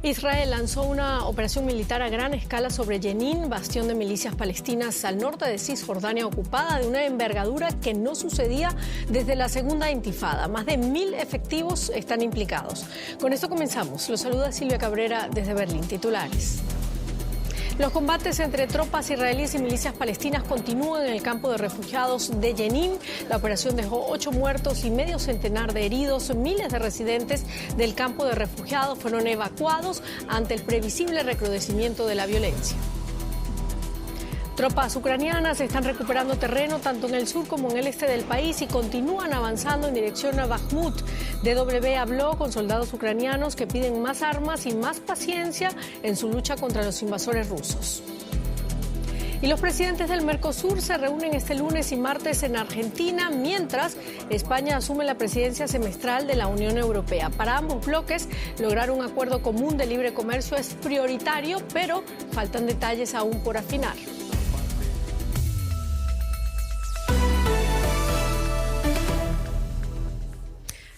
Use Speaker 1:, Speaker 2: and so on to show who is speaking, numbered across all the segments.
Speaker 1: Israel lanzó una operación militar a gran escala sobre Jenin, bastión de milicias palestinas al norte de Cisjordania ocupada, de una envergadura que no sucedía desde la segunda intifada. Más de 1.000 efectivos están implicados. Con esto comenzamos. Los saluda Silvia Cabrera desde Berlín. Titulares. Los combates entre tropas israelíes y milicias palestinas continúan en el campo de refugiados de Jenin. La operación dejó 8 muertos y medio centenar de heridos. Miles de residentes del campo de refugiados fueron evacuados ante el previsible recrudecimiento de la violencia. Tropas ucranianas están recuperando terreno tanto en el sur como en el este del país y continúan avanzando en dirección a Bakhmut. DW habló con soldados ucranianos que piden más armas y más paciencia en su lucha contra los invasores rusos. Y los presidentes del Mercosur se reúnen este lunes y martes en Argentina, mientras España asume la presidencia semestral de la Unión Europea. Para ambos bloques, lograr un acuerdo común de libre comercio es prioritario, pero faltan detalles aún por afinar.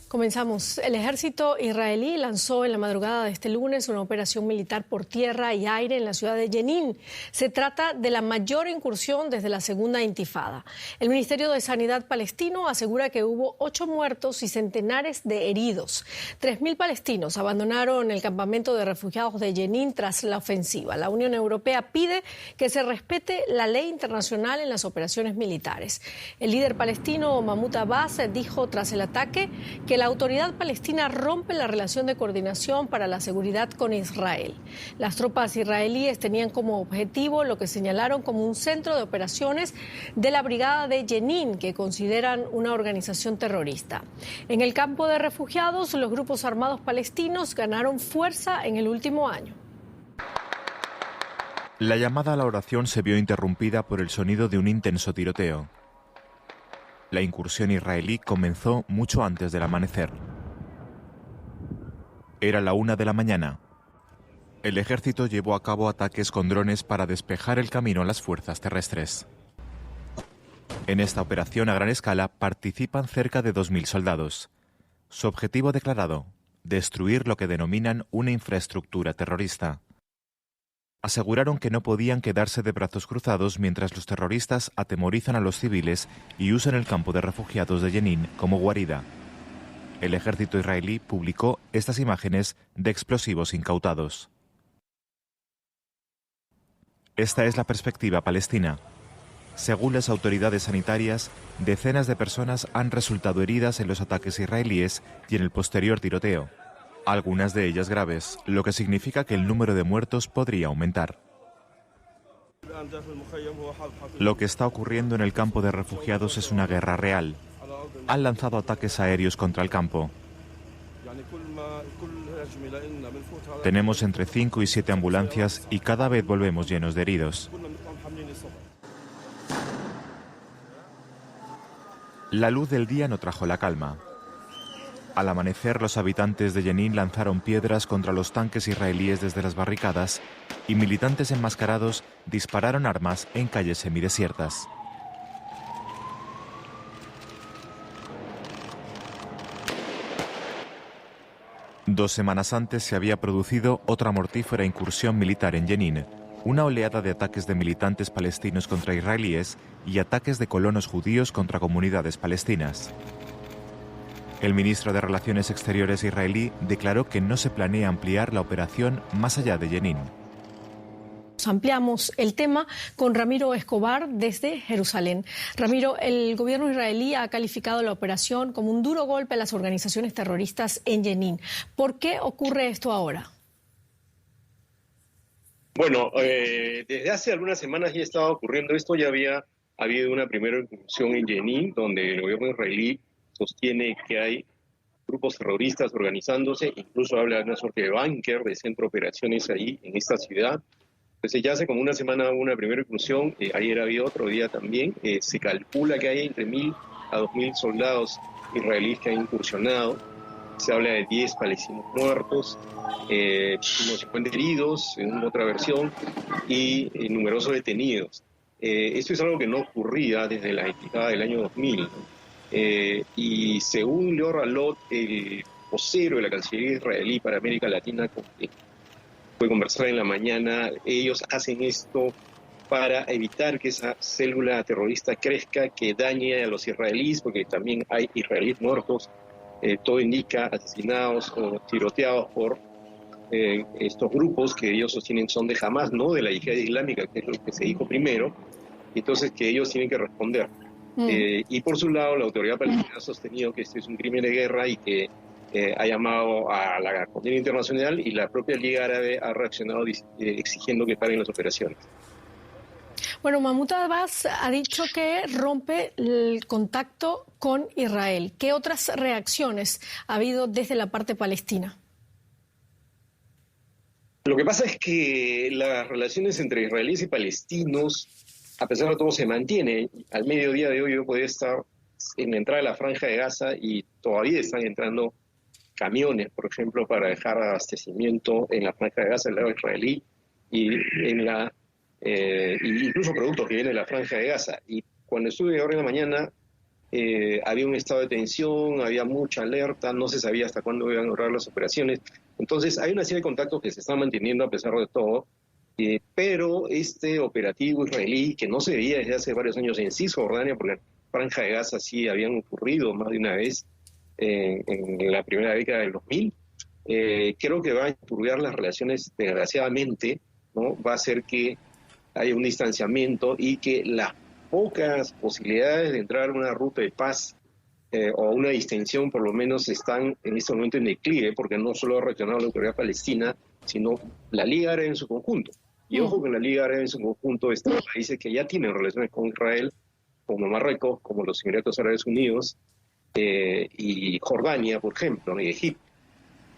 Speaker 1: Comenzamos. El ejército israelí lanzó en la madrugada de este lunes una operación militar por tierra y aire en la ciudad de Jenin. Se trata de la mayor incursión desde la segunda intifada. El Ministerio de Sanidad palestino asegura que hubo 8 muertos y centenares de heridos. 3.000 palestinos abandonaron el campamento de refugiados de Jenin tras la ofensiva. La Unión Europea pide que se respete la ley internacional en las operaciones militares. El líder palestino Mahmoud Abbas dijo tras el ataque que la autoridad palestina rompe la relación de coordinación para la seguridad con Israel. Las tropas israelíes tenían como objetivo lo que señalaron como un centro de operaciones de la brigada de Jenin, que consideran una organización terrorista. En el campo de refugiados, los grupos armados palestinos ganaron fuerza en el último año.
Speaker 2: La llamada a la oración se vio interrumpida por el sonido de un intenso tiroteo. La incursión israelí comenzó mucho antes del amanecer. Era la 1 de la mañana. El ejército llevó a cabo ataques con drones para despejar el camino a las fuerzas terrestres. En esta operación a gran escala participan cerca de 2.000 soldados. Su objetivo declarado: destruir lo que denominan una infraestructura terrorista. Aseguraron que no podían quedarse de brazos cruzados mientras los terroristas atemorizan a los civiles y usan el campo de refugiados de Jenin como guarida. El ejército israelí publicó estas imágenes de explosivos incautados. Esta es la perspectiva palestina. Según las autoridades sanitarias, decenas de personas han resultado heridas en los ataques israelíes y en el posterior tiroteo. Algunas de ellas graves, lo que significa que el número de muertos podría aumentar. Lo que está ocurriendo en el campo de refugiados es una guerra real. Han lanzado ataques aéreos contra el campo. Tenemos entre 5 y 7 ambulancias y cada vez volvemos llenos de heridos. La luz del día no trajo la calma. Al amanecer, los habitantes de Jenin lanzaron piedras contra los tanques israelíes desde las barricadas y militantes enmascarados dispararon armas en calles semidesiertas. Dos semanas antes se había producido otra mortífera incursión militar en Jenin, una oleada de ataques de militantes palestinos contra israelíes y ataques de colonos judíos contra comunidades palestinas. El ministro de Relaciones Exteriores israelí declaró que no se planea ampliar la operación más allá de Jenin.
Speaker 1: Ampliamos el tema con Ramiro Escobar desde Jerusalén. Ramiro, el gobierno israelí ha calificado la operación como un duro golpe a las organizaciones terroristas en Jenin. ¿Por qué ocurre esto ahora?
Speaker 3: Bueno, desde hace algunas semanas ya estaba ocurriendo esto. Ya había habido una primera incursión en Jenin, donde el gobierno israelí sostiene que hay grupos terroristas organizándose, incluso habla de una suerte de búnker, de centro de operaciones ahí en esta ciudad. Entonces ya hace como una semana hubo una primera incursión, ayer había otro día también. Se calcula que hay entre 1.000 a 2.000 soldados israelíes que han incursionado. Se habla de 10 palestinos muertos, unos 50 heridos en otra versión y numerosos detenidos. Esto es algo que no ocurría desde la intifada del año 2000, ¿no? Y según Lior Alot, el vocero de la Cancillería israelí para América Latina, pude conversar en la mañana, ellos hacen esto para evitar que esa célula terrorista crezca, que dañe a los israelíes, porque también hay israelíes muertos, todo indica asesinados o tiroteados por estos grupos que ellos sostienen son de Hamas, no de la Yihad Islámica, que es lo que se dijo primero, entonces que ellos tienen que responder. Y por su lado, la autoridad palestina ha sostenido que este es un crimen de guerra y que ha llamado a la condena internacional, y la propia Liga Árabe ha reaccionado exigiendo que paren las operaciones.
Speaker 1: Bueno, Mahmoud Abbas ha dicho que rompe el contacto con Israel. ¿Qué otras reacciones ha habido desde la parte palestina?
Speaker 3: Lo que pasa es que las relaciones entre israelíes y palestinos, a pesar de todo, se mantienen. Al mediodía de hoy yo podía estar en la entrada de la Franja de Gaza y todavía están entrando camiones, por ejemplo, para dejar abastecimiento en la Franja de Gaza del lado israelí y incluso productos que vienen de la Franja de Gaza. Y cuando estuve ahora en la mañana, había un estado de tensión, había mucha alerta, no se sabía hasta cuándo iban a durar las operaciones. Entonces hay una serie de contactos que se están manteniendo a pesar de todo, pero este operativo israelí, que no se veía desde hace varios años en Cisjordania, porque en la Franja de Gaza sí habían ocurrido más de una vez en la primera década del 2000, creo que va a enturbiar las relaciones desgraciadamente, ¿no? Va a hacer que haya un distanciamiento y que las pocas posibilidades de entrar a una ruta de paz o una distensión por lo menos están en este momento en declive, porque no solo ha reaccionado la autoridad palestina, sino la Liga Árabe en su conjunto. Y ojo que la Liga Árabe en su conjunto están países que ya tienen relaciones con Israel, como Marruecos, como los Emiratos Árabes Unidos y Jordania, por ejemplo, y Egipto.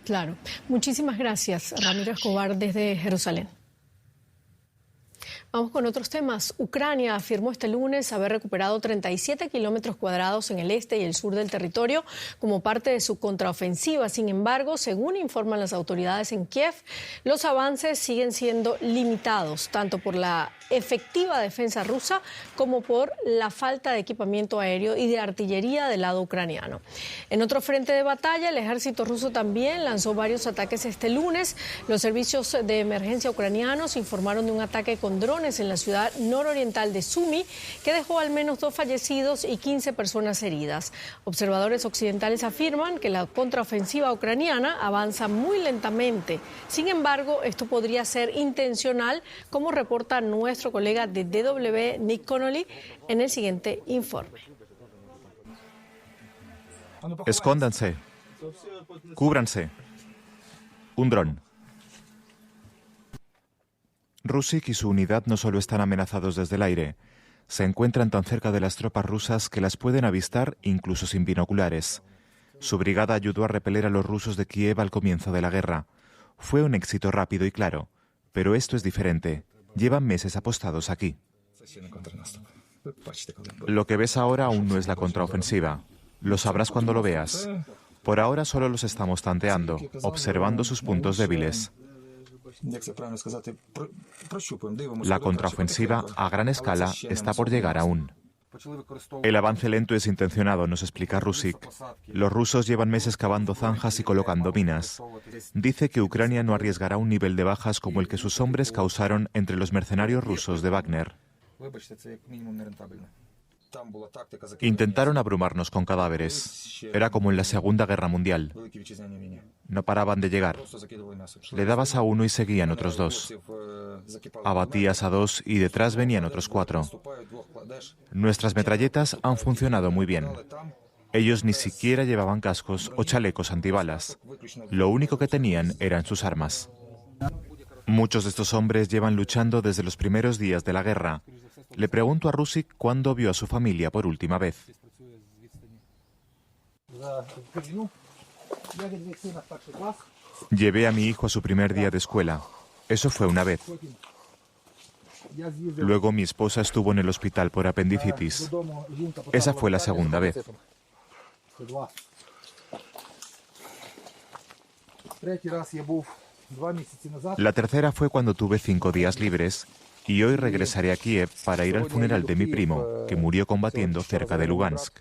Speaker 1: Claro. Muchísimas gracias, Ramiro Escobar, desde Jerusalén. Vamos con otros temas. Ucrania afirmó este lunes haber recuperado 37 kilómetros cuadrados en el este y el sur del territorio como parte de su contraofensiva. Sin embargo, según informan las autoridades en Kiev, los avances siguen siendo limitados, tanto por la efectiva defensa rusa como por la falta de equipamiento aéreo y de artillería del lado ucraniano. En otro frente de batalla, el ejército ruso también lanzó varios ataques este lunes. Los servicios de emergencia ucranianos informaron de un ataque con drones en la ciudad nororiental de Sumy, que dejó al menos 2 fallecidos y 15 personas heridas. Observadores occidentales afirman que la contraofensiva ucraniana avanza muy lentamente. Sin embargo, esto podría ser intencional, como reporta nuestro colega de DW, Nick Connolly, en el siguiente informe.
Speaker 2: Escóndanse. Cúbranse. Un dron. Rusik y su unidad no solo están amenazados desde el aire, se encuentran tan cerca de las tropas rusas que las pueden avistar incluso sin binoculares. Su brigada ayudó a repeler a los rusos de Kiev al comienzo de la guerra. Fue un éxito rápido y claro, pero esto es diferente. Llevan meses apostados aquí. Lo que ves ahora aún no es la contraofensiva. Lo sabrás cuando lo veas. Por ahora solo los estamos tanteando, observando sus puntos débiles. La contraofensiva a gran escala está por llegar aún. El avance lento es intencionado, nos explica Rusik. Los rusos llevan meses cavando zanjas y colocando minas. Dice que Ucrania no arriesgará un nivel de bajas como el que sus hombres causaron entre los mercenarios rusos de Wagner. Intentaron abrumarnos con cadáveres. Era como en la Segunda Guerra Mundial. No paraban de llegar. Le dabas a uno y seguían otros 2. Abatías a 2 y detrás venían otros 4. Nuestras metralletas han funcionado muy bien. Ellos ni siquiera llevaban cascos o chalecos antibalas. Lo único que tenían eran sus armas. Muchos de estos hombres llevan luchando desde los primeros días de la guerra. Le pregunto a Rusik cuándo vio a su familia por última vez. Llevé a mi hijo a su primer día de escuela. Eso fue una vez. Luego mi esposa estuvo en el hospital por apendicitis. Esa fue la segunda vez. La tercera fue cuando tuve 5 días libres y hoy regresaré a Kiev para ir al funeral de mi primo, que murió combatiendo cerca de Lugansk.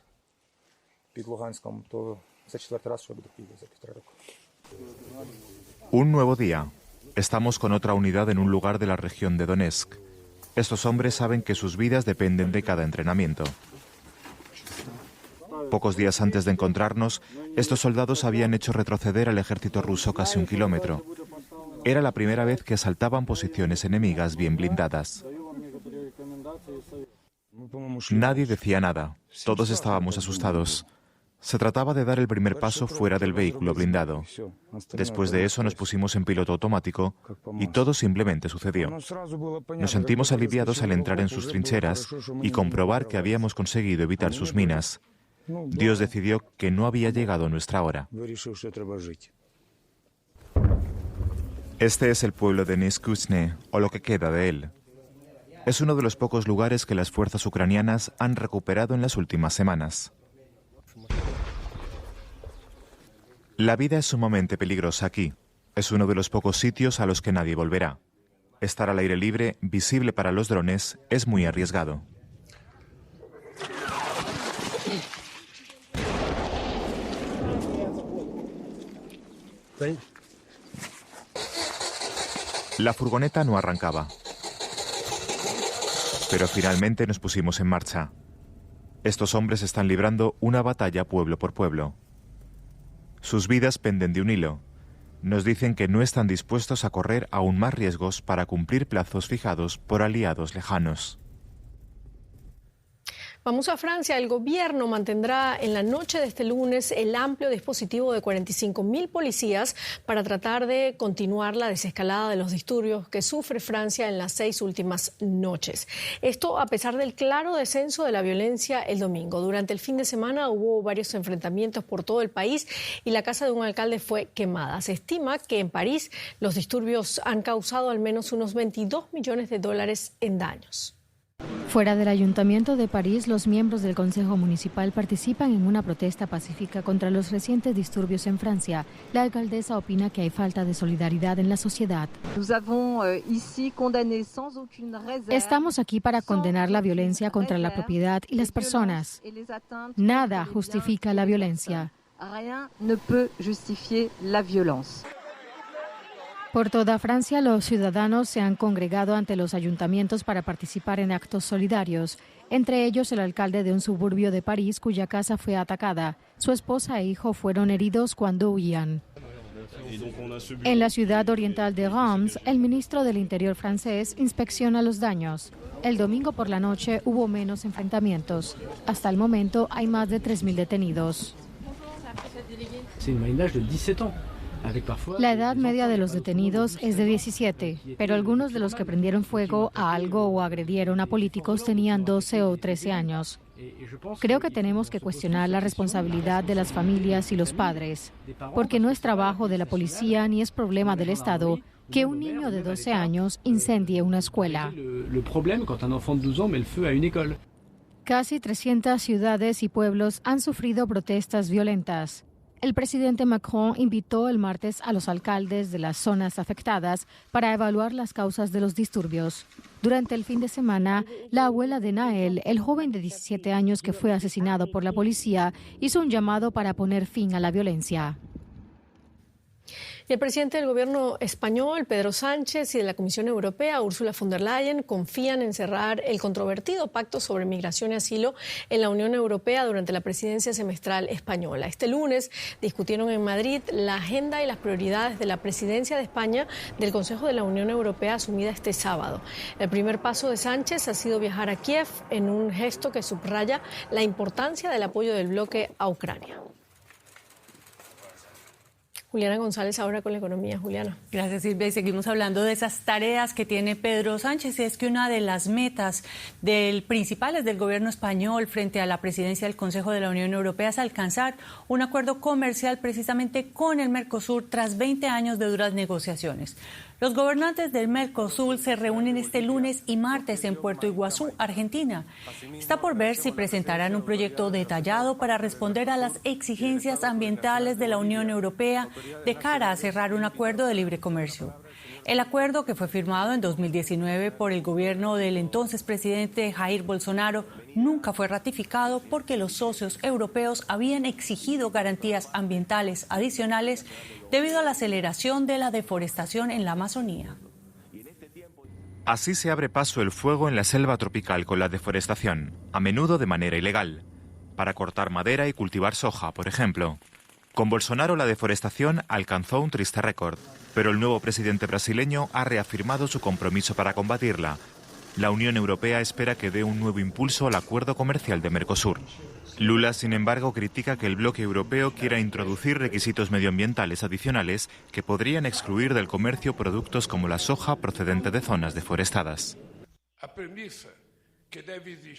Speaker 2: Un nuevo día. Estamos con otra unidad en un lugar de la región de Donetsk. Estos hombres saben que sus vidas dependen de cada entrenamiento. Pocos días antes de encontrarnos, estos soldados habían hecho retroceder al ejército ruso casi 1 kilómetro. Era la primera vez que asaltaban posiciones enemigas bien blindadas. Nadie decía nada. Todos estábamos asustados. Se trataba de dar el primer paso fuera del vehículo blindado. Después de eso nos pusimos en piloto automático y todo simplemente sucedió. Nos sentimos aliviados al entrar en sus trincheras y comprobar que habíamos conseguido evitar sus minas. Dios decidió que no había llegado nuestra hora. Este es el pueblo de Nizhny, o lo que queda de él. Es uno de los pocos lugares que las fuerzas ucranianas han recuperado en las últimas semanas. La vida es sumamente peligrosa aquí. Es uno de los pocos sitios a los que nadie volverá. Estar al aire libre, visible para los drones, es muy arriesgado. La furgoneta no arrancaba. Pero finalmente nos pusimos en marcha. Estos hombres están librando una batalla pueblo por pueblo. Sus vidas penden de un hilo. Nos dicen que no están dispuestos a correr aún más riesgos para cumplir plazos fijados por aliados lejanos.
Speaker 1: Vamos a Francia. El gobierno mantendrá en la noche de este lunes el amplio dispositivo de 45.000 policías para tratar de continuar la desescalada de los disturbios que sufre Francia en las 6 últimas noches. Esto a pesar del claro descenso de la violencia el domingo. Durante el fin de semana hubo varios enfrentamientos por todo el país y la casa de un alcalde fue quemada. Se estima que en París los disturbios han causado al menos unos $22 millones en daños.
Speaker 4: Fuera del Ayuntamiento de París, los miembros del Consejo Municipal participan en una protesta pacífica contra los recientes disturbios en Francia. La alcaldesa opina que hay falta de solidaridad en la sociedad. Estamos aquí para condenar la violencia contra la propiedad y las personas. Nada justifica la violencia. Por toda Francia, los ciudadanos se han congregado ante los ayuntamientos para participar en actos solidarios, entre ellos el alcalde de un suburbio de París cuya casa fue atacada. Su esposa e hijo fueron heridos cuando huían. En la ciudad oriental de Reims, el ministro del Interior francés inspecciona los daños. El domingo por la noche hubo menos enfrentamientos. Hasta el momento hay más de 3.000 detenidos. La edad media de los detenidos es de 17, pero algunos de los que prendieron fuego a algo o agredieron a políticos tenían 12 o 13 años. Creo que tenemos que cuestionar la responsabilidad de las familias y los padres, porque no es trabajo de la policía ni es problema del Estado que un niño de 12 años incendie una escuela. Casi 300 ciudades y pueblos han sufrido protestas violentas. El presidente Macron invitó el martes a los alcaldes de las zonas afectadas para evaluar las causas de los disturbios. Durante el fin de semana, la abuela de Nael, el joven de 17 años que fue asesinado por la policía, hizo un llamado para poner fin a la violencia.
Speaker 1: Y el presidente del gobierno español, Pedro Sánchez, y de la Comisión Europea, Ursula von der Leyen, confían en cerrar el controvertido pacto sobre migración y asilo en la Unión Europea durante la presidencia semestral española. Este lunes discutieron en Madrid la agenda y las prioridades de la presidencia de España del Consejo de la Unión Europea asumida este sábado. El primer paso de Sánchez ha sido viajar a Kiev en un gesto que subraya la importancia del apoyo del bloque a Ucrania. Juliana González ahora con la economía. Juliana.
Speaker 5: Gracias, Silvia. Y seguimos hablando de esas tareas que tiene Pedro Sánchez. Y es que una de las metas principales del gobierno español frente a la presidencia del Consejo de la Unión Europea es alcanzar un acuerdo comercial precisamente con el Mercosur tras 20 años de duras negociaciones. Los gobernantes del Mercosur se reúnen este lunes y martes en Puerto Iguazú, Argentina. Está por ver si presentarán un proyecto detallado para responder a las exigencias ambientales de la Unión Europea de cara a cerrar un acuerdo de libre comercio. El acuerdo, que fue firmado en 2019 por el gobierno del entonces presidente Jair Bolsonaro, nunca fue ratificado porque los socios europeos habían exigido garantías ambientales adicionales debido a la aceleración de la deforestación en la Amazonía.
Speaker 2: Así se abre paso el fuego en la selva tropical con la deforestación, a menudo de manera ilegal, para cortar madera y cultivar soja, por ejemplo. Con Bolsonaro la deforestación alcanzó un triste récord, pero el nuevo presidente brasileño ha reafirmado su compromiso para combatirla. La Unión Europea espera que dé un nuevo impulso al acuerdo comercial de Mercosur. Lula, sin embargo, critica que el bloque europeo quiera introducir requisitos medioambientales adicionales que podrían excluir del comercio productos como la soja procedente de zonas deforestadas.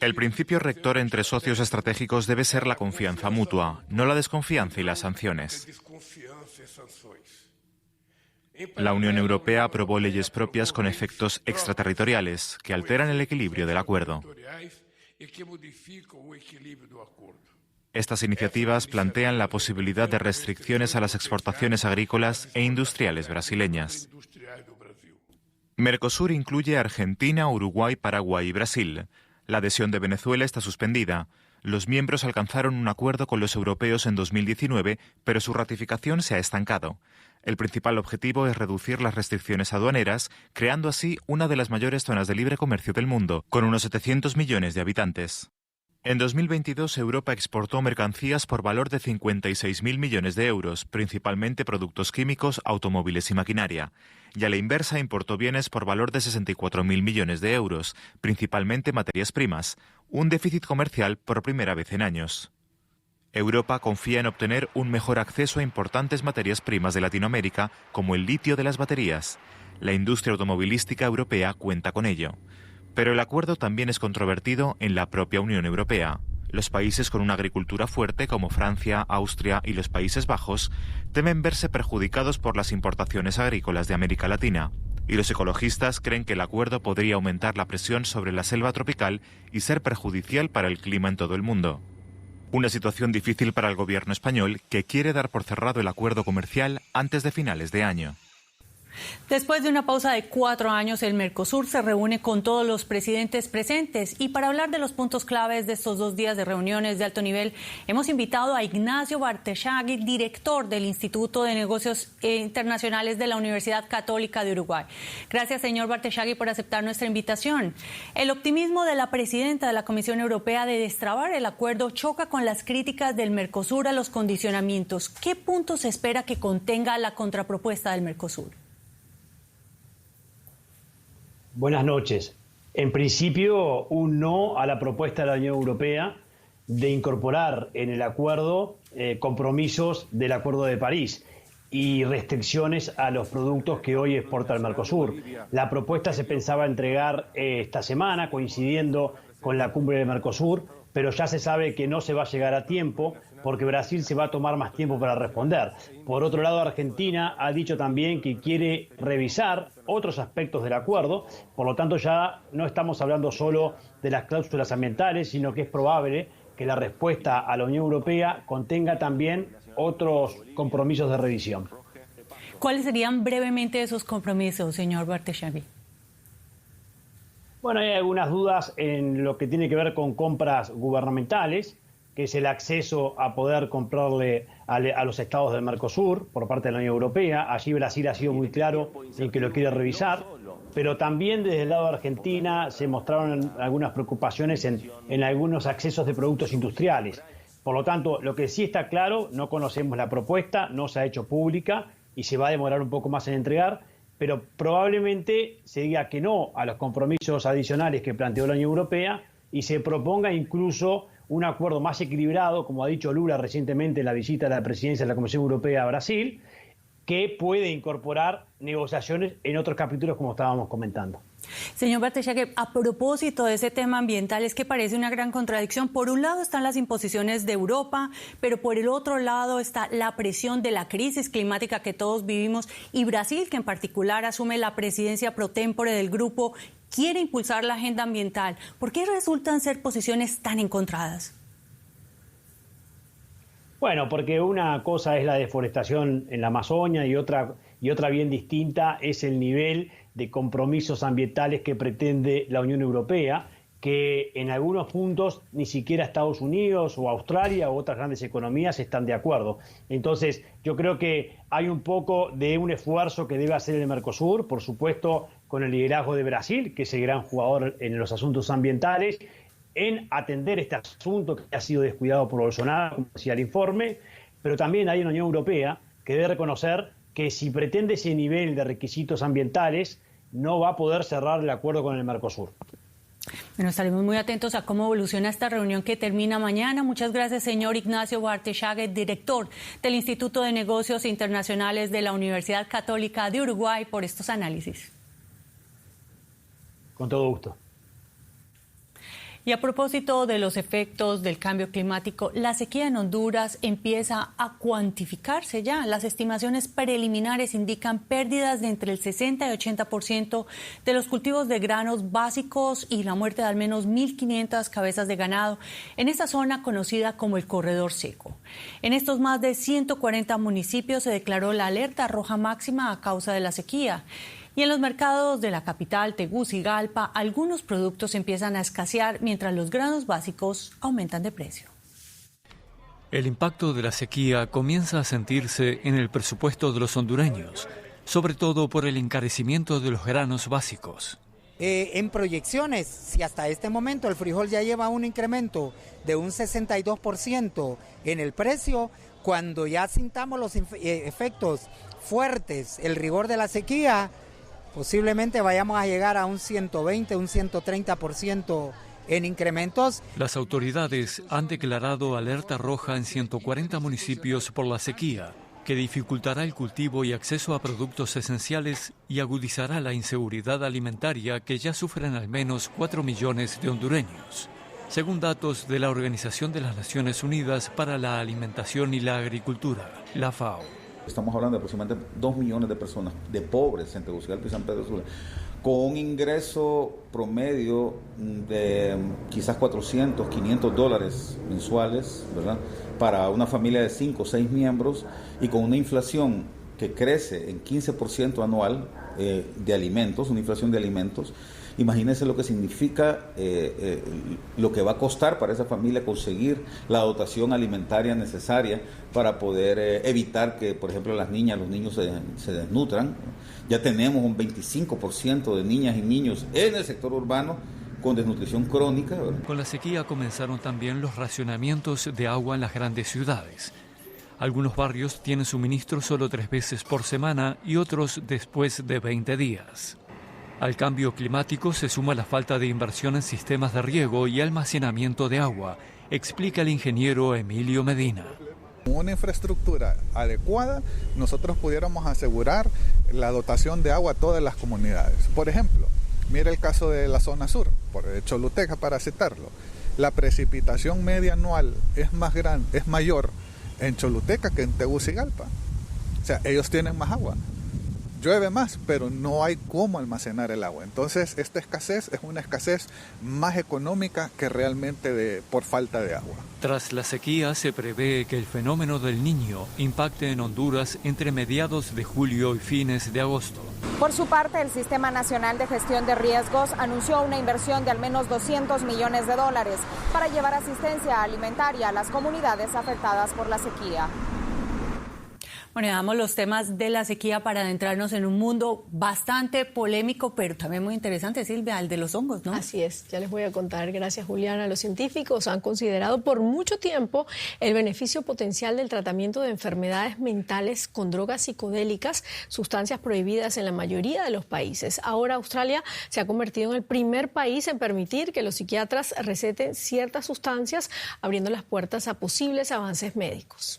Speaker 2: El principio rector entre socios estratégicos debe ser la confianza mutua, no la desconfianza y las sanciones. La Unión Europea aprobó leyes propias con efectos extraterritoriales que alteran el equilibrio del acuerdo. Estas iniciativas plantean la posibilidad de restricciones a las exportaciones agrícolas e industriales brasileñas. Mercosur incluye Argentina, Uruguay, Paraguay y Brasil. La adhesión de Venezuela está suspendida. Los miembros alcanzaron un acuerdo con los europeos en 2019, pero su ratificación se ha estancado. El principal objetivo es reducir las restricciones aduaneras, creando así una de las mayores zonas de libre comercio del mundo, con unos 700 millones de habitantes. En 2022, Europa exportó mercancías por valor de 56.000 millones de euros, principalmente productos químicos, automóviles y maquinaria. Y a la inversa importó bienes por valor de 64.000 millones de euros, principalmente materias primas, un déficit comercial por primera vez en años. Europa confía en obtener un mejor acceso a importantes materias primas de Latinoamérica, como el litio de las baterías. La industria automovilística europea cuenta con ello. Pero el acuerdo también es controvertido en la propia Unión Europea. Los países con una agricultura fuerte, como Francia, Austria y los Países Bajos, temen verse perjudicados por las importaciones agrícolas de América Latina. Y los ecologistas creen que el acuerdo podría aumentar la presión sobre la selva tropical y ser perjudicial para el clima en todo el mundo. Una situación difícil para el gobierno español, que quiere dar por cerrado el acuerdo comercial antes de finales de año.
Speaker 5: Después de una pausa de 4 años, el Mercosur se reúne con todos los presidentes presentes, y para hablar de los puntos claves de estos 2 días de reuniones de alto nivel, hemos invitado a Ignacio Barteshagui, director del Instituto de Negocios Internacionales de la Universidad Católica de Uruguay. Gracias, señor Barteshagui, por aceptar nuestra invitación. El optimismo de la presidenta de la Comisión Europea de destrabar el acuerdo choca con las críticas del Mercosur a los condicionamientos. ¿Qué puntos se espera que contenga la contrapropuesta del Mercosur?
Speaker 6: Buenas noches. En principio, un no a la propuesta de la Unión Europea de incorporar en el acuerdo compromisos del Acuerdo de París y restricciones a los productos que hoy exporta el Mercosur. La propuesta se pensaba entregar esta semana, coincidiendo con la cumbre del Mercosur, pero ya se sabe que no se va a llegar a tiempo porque Brasil se va a tomar más tiempo para responder. Por otro lado, Argentina ha dicho también que quiere revisar otros aspectos del acuerdo, por lo tanto ya no estamos hablando solo de las cláusulas ambientales, sino que es probable que la respuesta a la Unión Europea contenga también otros compromisos de revisión.
Speaker 5: ¿Cuáles serían brevemente esos compromisos, señor Barteshagui?
Speaker 6: Bueno, hay algunas dudas en lo que tiene que ver con compras gubernamentales, que es el acceso a poder comprarle a los estados del Mercosur por parte de la Unión Europea. Allí Brasil ha sido muy claro en que lo quiere revisar, pero también desde el lado de Argentina se mostraron algunas preocupaciones en algunos accesos de productos industriales. Por lo tanto, lo que sí está claro, no conocemos la propuesta, no se ha hecho pública y se va a demorar un poco más en entregar, pero probablemente se diga que no a los compromisos adicionales que planteó la Unión Europea y se proponga incluso un acuerdo más equilibrado, como ha dicho Lula recientemente en la visita de la presidencia de la Comisión Europea a Brasil, que puede incorporar negociaciones en otros capítulos, como estábamos comentando.
Speaker 5: Señor Barteshagui, a propósito de ese tema ambiental, es que parece una gran contradicción. Por un lado están las imposiciones de Europa, pero por el otro lado está la presión de la crisis climática que todos vivimos, y Brasil, que en particular asume la presidencia pro tempore del grupo, quiere impulsar la agenda ambiental. ¿Por qué resultan ser posiciones tan encontradas?
Speaker 6: Bueno, porque una cosa es la deforestación en la Amazonia y otra bien distinta es el nivel de compromisos ambientales que pretende la Unión Europea, que en algunos puntos ni siquiera Estados Unidos o Australia u otras grandes economías están de acuerdo. Entonces, yo creo que hay un poco de un esfuerzo que debe hacer el Mercosur, por supuesto, con el liderazgo de Brasil, que es el gran jugador en los asuntos ambientales, en atender este asunto que ha sido descuidado por Bolsonaro, como decía el informe, pero también hay una Unión Europea que debe reconocer que si pretende ese nivel de requisitos ambientales, no va a poder cerrar el acuerdo con el Mercosur.
Speaker 5: Bueno, estaremos muy atentos a cómo evoluciona esta reunión que termina mañana. Muchas gracias, señor Ignacio Bartechage, director del Instituto de Negocios Internacionales de la Universidad Católica de Uruguay, por estos análisis.
Speaker 6: Con todo gusto.
Speaker 5: Y a propósito de los efectos del cambio climático, la sequía en Honduras empieza a cuantificarse ya. Las estimaciones preliminares indican pérdidas de entre el 60 y 80% de los cultivos de granos básicos y la muerte de al menos 1.500 cabezas de ganado en esa zona conocida como el Corredor Seco. En estos más de 140 municipios se declaró la alerta roja máxima a causa de la sequía. Y en los mercados de la capital, Tegucigalpa, algunos productos empiezan a escasear mientras los granos básicos aumentan de precio.
Speaker 7: El impacto de la sequía comienza a sentirse en el presupuesto de los hondureños, sobre todo por el encarecimiento de los granos básicos.
Speaker 8: En proyecciones, si hasta este momento el frijol ya lleva un incremento de un 62% en el precio, cuando ya sintamos los efectos fuertes, el rigor de la sequía, posiblemente vayamos a llegar a un 120, un 130% en incrementos.
Speaker 7: Las autoridades han declarado alerta roja en 140 municipios por la sequía, que dificultará el cultivo y acceso a productos esenciales y agudizará la inseguridad alimentaria que ya sufren al menos 4 millones de hondureños, según datos de la Organización de las Naciones Unidas para la Alimentación y la Agricultura, la FAO.
Speaker 9: Estamos hablando de aproximadamente 2 millones de personas, de pobres en Tegucigalpa y San Pedro Sula, con un ingreso promedio de quizás 400, 500 dólares mensuales, ¿verdad? Para una familia de 5 o 6 miembros y con una inflación que crece en 15% anual de alimentos, una inflación de alimentos. Imagínense lo que significa, lo que va a costar para esa familia conseguir la dotación alimentaria necesaria para poder evitar que, por ejemplo, las niñas, los niños se desnutran. Ya tenemos un 25% de niñas y niños en el sector urbano con desnutrición crónica, ¿verdad?
Speaker 7: Con la sequía comenzaron también los racionamientos de agua en las grandes ciudades. Algunos barrios tienen suministro solo 3 veces por semana y otros después de 20 días. Al cambio climático se suma la falta de inversión en sistemas de riego y almacenamiento de agua, explica el ingeniero Emilio Medina.
Speaker 10: Con una infraestructura adecuada, nosotros pudiéramos asegurar la dotación de agua a todas las comunidades. Por ejemplo, mire el caso de la zona sur, por Choluteca para citarlo. La precipitación media anual es mayor en Choluteca que en Tegucigalpa. O sea, ellos tienen más agua. Llueve más, pero no hay cómo almacenar el agua. Entonces, esta escasez es una escasez más económica que realmente por falta de agua.
Speaker 7: Tras la sequía, se prevé que el fenómeno del Niño impacte en Honduras entre mediados de julio y fines de agosto.
Speaker 11: Por su parte, el Sistema Nacional de Gestión de Riesgos anunció una inversión de al menos $200 millones para llevar asistencia alimentaria a las comunidades afectadas por la sequía.
Speaker 5: Bueno, damos los temas de la sequía para adentrarnos en un mundo bastante polémico, pero también muy interesante, Silvia, el de los hongos, ¿no?
Speaker 1: Así es, ya les voy a contar. Gracias, Juliana. Los científicos han considerado por mucho tiempo el beneficio potencial del tratamiento de enfermedades mentales con drogas psicodélicas, sustancias prohibidas en la mayoría de los países. Ahora Australia se ha convertido en el primer país en permitir que los psiquiatras receten ciertas sustancias, abriendo las puertas a posibles avances médicos.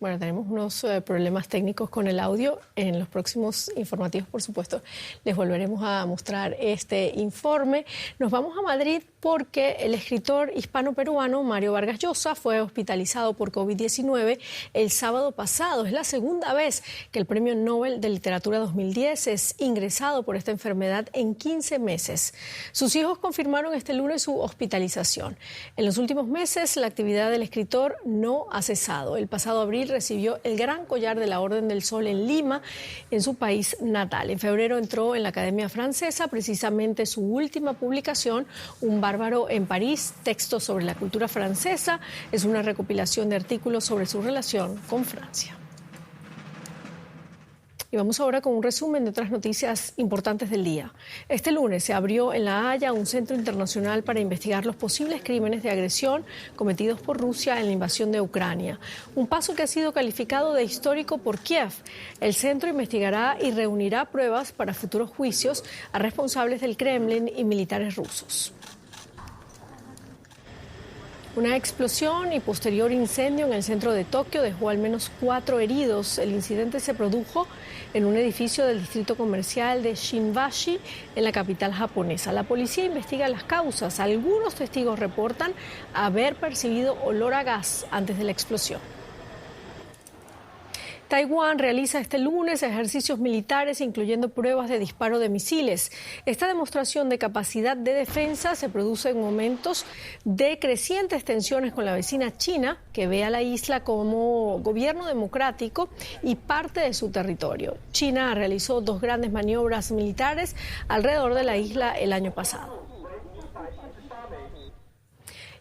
Speaker 1: Bueno, tenemos unos problemas técnicos con el audio. En los próximos informativos, por supuesto, les volveremos a mostrar este informe. Nos vamos a Madrid porque el escritor hispano-peruano Mario Vargas Llosa fue hospitalizado por COVID-19 el sábado pasado. Es la segunda vez que el Premio Nobel de Literatura 2010 es ingresado por esta enfermedad en 15 meses. Sus hijos confirmaron este lunes su hospitalización. En los últimos meses, la actividad del escritor no ha cesado. El pasado abril recibió el Gran Collar de la Orden del Sol en Lima, en su país natal. En febrero entró en la Academia Francesa, precisamente su última publicación, Un bárbaro en París, textos sobre la cultura francesa. Es una recopilación de artículos sobre su relación con Francia. Y vamos ahora con un resumen de otras noticias importantes del día. Este lunes se abrió en La Haya un centro internacional para investigar los posibles crímenes de agresión cometidos por Rusia en la invasión de Ucrania. Un paso que ha sido calificado de histórico por Kiev. El centro investigará y reunirá pruebas para futuros juicios a responsables del Kremlin y militares rusos. Una explosión y posterior incendio en el centro de Tokio dejó al menos 4 heridos. El incidente se produjo en un edificio del distrito comercial de Shinbashi, en la capital japonesa. La policía investiga las causas. Algunos testigos reportan haber percibido olor a gas antes de la explosión. Taiwán realiza este lunes ejercicios militares, incluyendo pruebas de disparo de misiles. Esta demostración de capacidad de defensa se produce en momentos de crecientes tensiones con la vecina China, que ve a la isla como gobierno democrático y parte de su territorio. China realizó 2 grandes maniobras militares alrededor de la isla el año pasado.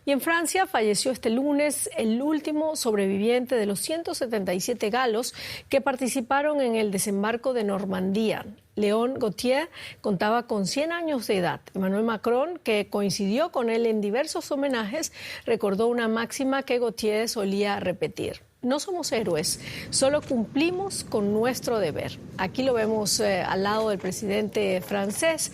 Speaker 1: Y en Francia falleció este lunes el último sobreviviente de los 177 galos que participaron en el desembarco de Normandía. Léon Gautier contaba con 100 años de edad. Emmanuel Macron, que coincidió con él en diversos homenajes, recordó una máxima que Gautier solía repetir: no somos héroes, solo cumplimos con nuestro deber. Aquí lo vemos al lado del presidente francés.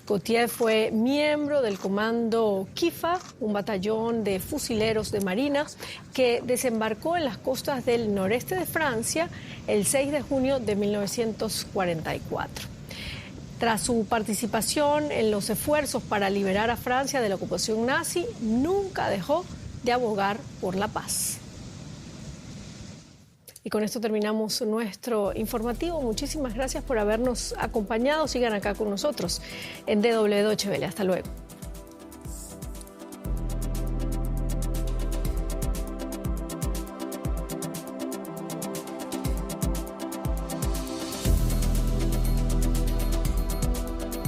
Speaker 1: Gautier fue miembro del comando Kifa, un batallón de fusileros de marina que desembarcó en las costas del noreste de Francia el 6 de junio de 1944. Tras su participación en los esfuerzos para liberar a Francia de la ocupación nazi, nunca dejó de abogar por la paz. Y con esto terminamos nuestro informativo. Muchísimas gracias por habernos acompañado. Sigan acá con nosotros en DW Deutsche Welle. Hasta luego.